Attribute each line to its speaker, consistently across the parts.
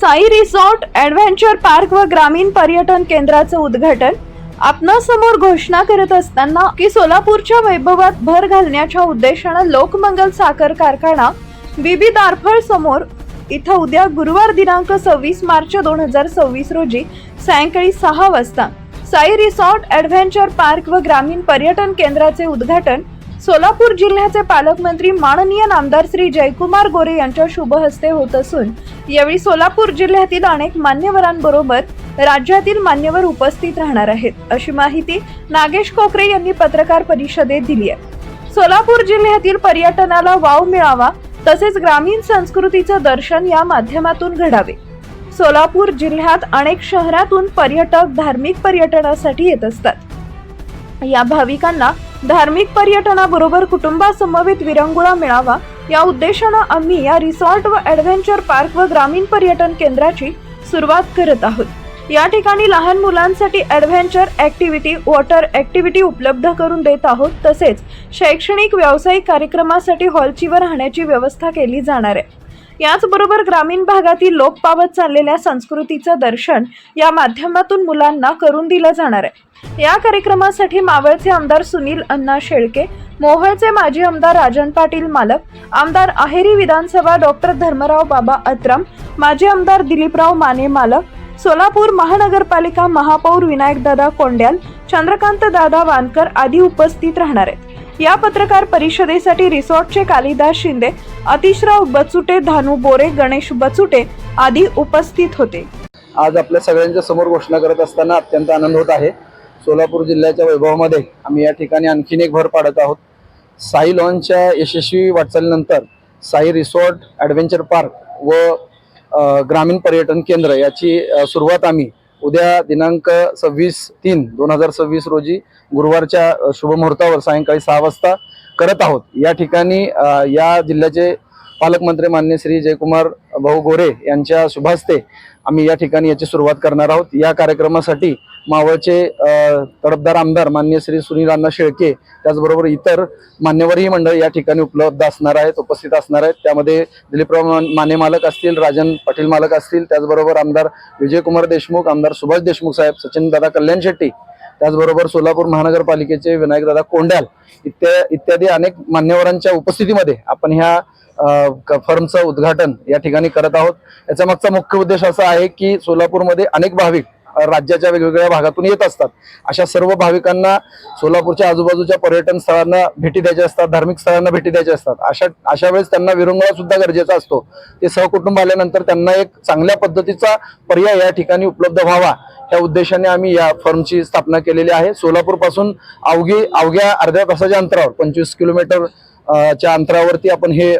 Speaker 1: Sai resort adventure park व ग्रामीण पर्यटन केंद्राचं उद्घाटन आपणासमोर घोषणा करत असताना की सोलापूरच्या वैभवात भर घालण्याच्या उद्देशाने लोकमंगल साखर कारखाना बीबी दारफळ समोर इथं उद्या गुरुवार दिनांक 26 मार्च 2026 रोजी सायंकाळी 6 वाजता साई रिसॉर्ट ॲडव्हेंचर पार्क व ग्रामीण पर्यटन केंद्राचे उद्घाटन सोलापूर जिल्ह्याचे पालकमंत्री माननीय नामदार श्री जयकुमार गोरे यांच्या शुभ हस्ते होत असून यावेळी सोलापूर जिल्ह्यातील अनेक मान्यवरांबरोबर राज्यातील मान्यवर उपस्थित राहणार आहेत, अशी माहिती नागेश कोकरे यांनी पत्रकार परिषदेत दिली आहे। सोलापूर जिल्ह्यातील पर्यटनाला वाव मिळावा तसेच ग्रामीण संस्कृतीचं दर्शन या माध्यमातून घडावे। सोलापूर जिल्ह्यात अनेक शहरातून पर्यटक धार्मिक पर्यटनासाठी येत असतात। या भाविकांना धार्मिक पर्यटनाबरोबर कुटुंबासमवेत विरंगुळा मिळावा या उद्देशाने आम्ही या रिसॉर्ट व ॲडव्हेंचर पार्क व ग्रामीण पर्यटन केंद्राची सुरुवात करत आहोत। या ठिकाणी लहान मुलांसाठी ॲडव्हेंचर ॲक्टिव्हिटी, वॉटर ॲक्टिव्हिटी उपलब्ध करून देत आहोत। तसेच शैक्षणिक व्यावसायिक कार्यक्रमासाठी हॉलची व राहण्याची व्यवस्था केली जाणार आहे। याचबरोबर ग्रामीण भागातील लोप पावत चाललेल्या संस्कृतीचं दर्शन या माध्यमातून मुलांना करून दिलं जाणार आहे। या कार्यक्रमासाठी मावळचे आमदार सुनील अण्णा शेळके, मोहोळचे माजी आमदार राजन पाटील मालक, आमदार अहेरी विधानसभा डॉक्टर धर्मराव बाबा अत्रम, माजी आमदार दिलीपराव माने मालक, सोलापूर महानगरपालिका महापौर विनायकदादा कोंड्याल, चंद्रकांत दादा वानकर आदी उपस्थित राहणार आहेत। या पत्रकार परिषदेसाठी रिसॉर्टचे कालिदास शिंदे, अतिशराव बचुटे, धानू बोरे, गणेश बचुटे आदी उपस्थित होते।
Speaker 2: आज आपल्या सगळ्यांच्या समोर घोषणा करत असताना अत्यंत आनंद होत आहे। सोलापूर जिल्ह्याच्या वैभवामध्ये आम्ही या ठिकाणी आणखीन एक भर पाडत आहोत। साई लॉन्चच्या यशस्वी वाटचालीनंतर साई रिसॉर्ट ॲडव्हेंचर पार्क व ग्रामीण पर्यटन केंद्र याची सुरुवात आम्ही उद्या दिनांक 26/3/2026 रोजी गुरुवारच्या शुभमुहूर्तावर सायंकाळी 6 वाजता करत आहोत। या ठिकाणी या जिल्ह्याचे पालकमंत्री माननीय श्री जयकुमार भाऊ गोरे यांच्या शुभहस्ते आम्ही या ठिकाणी याची सुरुवात करणार आहोत। या कार्यक्रमासाठी मावळचे तडफदार आमदार माननीय श्री सुनील अण्णा शेळके, त्याचबरोबर इतर मान्यवरही मंडळ या ठिकाणी उपलब्ध असणार आहेत, उपस्थित असणार आहेत। त्यामध्ये दिलीपराव माने मालक असतील, राजन पाटील मालक असतील, त्याचबरोबर आमदार विजयकुमार देशमुख, आमदार सुभाष देशमुख साहेब, सचिन दादा कल्याण शेट्टी, त्याचबरोबर सोलापूर महानगरपालिकेचे विनायकदादा कोंड्याल इत्यादी अनेक मान्यवरांच्या उपस्थितीमध्ये आपण ह्या फर्मचं उद्घाटन या ठिकाणी करत आहोत। याचा मागचा मुख्य उद्देश असा आहे की सोलापूरमध्ये अनेक भाविक राज्याच्या वेगवेगळ्या भागातून येत असतात। अशा सर्व भाविकांना सोलापूरच्या आजूबाजूच्या पर्यटन स्थळांना भेटी द्यायच्या असतात, धार्मिक स्थळांना भेटी द्यायच्या असतात। अशा वेळेस त्यांना विरंगुळा सुद्धा गरजेचा असतो। ते सहकुटुंब आल्यानंतर त्यांना एक चांगल्या पद्धतीचा पर्याय या ठिकाणी उपलब्ध व्हावा या उद्देशाने आम्ही या फर्मची स्थापना केलेली आहे। सोलापूर पासून अवघ्या अर्ध्या तासाच्या अंतरावर 25 किलोमीटर च्या अंतरावरती आपण हे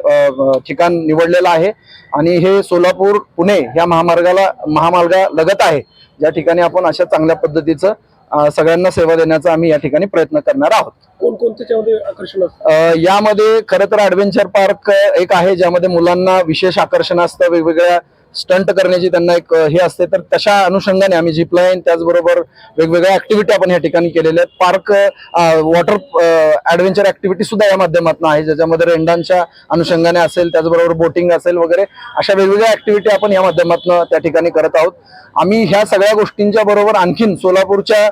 Speaker 2: ठिकाण निवडलेलं आहे आणि हे सोलापूर पुणे या महामार्गा लगत आहे, ज्या ठिकाणी आपण अशा चांगल्या पद्धतीचं सगळ्यांना सेवा देण्याचा आम्ही या ठिकाणी प्रयत्न करणार आहोत।
Speaker 3: कोणकोणते आकर्षण
Speaker 2: यामध्ये खरं तर ॲडव्हेंचर पार्क एक आहे, ज्यामध्ये मुलांना विशेष आकर्षण असतं, वेगवेगळ्या स्टंट करण्याची त्यांना एक हे असते। तर तशा अनुषंगाने आम्ही झिपलाईन त्याचबरोबर वेगवेगळ्या ऍक्टिव्हिटी आपण या ठिकाणी केलेल्या आहेत। पार्क वॉटर ॲडव्हेंचर ऍक्टिव्हिटी सुद्धा या माध्यमातून आहे, ज्याच्यामध्ये रेंडांच्या अनुषंगाने असेल, त्याचबरोबर बोटिंग असेल वगैरे अशा वेगवेगळ्या ऍक्टिव्हिटी आपण या माध्यमातून त्या ठिकाणी करत आहोत। आम्ही ह्या सगळ्या गोष्टींच्या बरोबर आणखीन सोलापूरच्या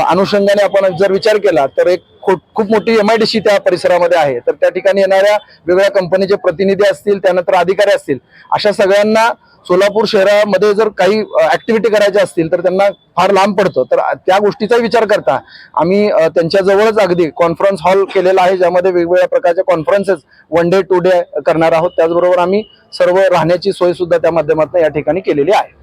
Speaker 2: अनुषंगाने आपण जर विचार केला तर एक खूप मोठी MIDC त्या परिसरामध्ये आहे। तर त्या ठिकाणी येणाऱ्या वेगवेगळ्या कंपनीचे प्रतिनिधी असतील, त्यानंतर अधिकारी असतील, अशा सगळ्यांना सोलापूर शहरामध्ये जर काही ऍक्टिव्हिटी करायच्या असतील तर त्यांना फार लांब पडतं। तर त्या गोष्टीचा विचार करता आम्ही त्यांच्या जवळच अगदी कॉन्फरन्स हॉल केलेला आहे, ज्यामध्ये वेगवेगळ्या प्रकारच्या कॉन्फरन्सेस 1 डे 2 डे करणार आहोत। त्याचबरोबर आम्ही सर्व राहण्याची सोय सुद्धा त्या माध्यमातून या ठिकाणी केलेली आहे।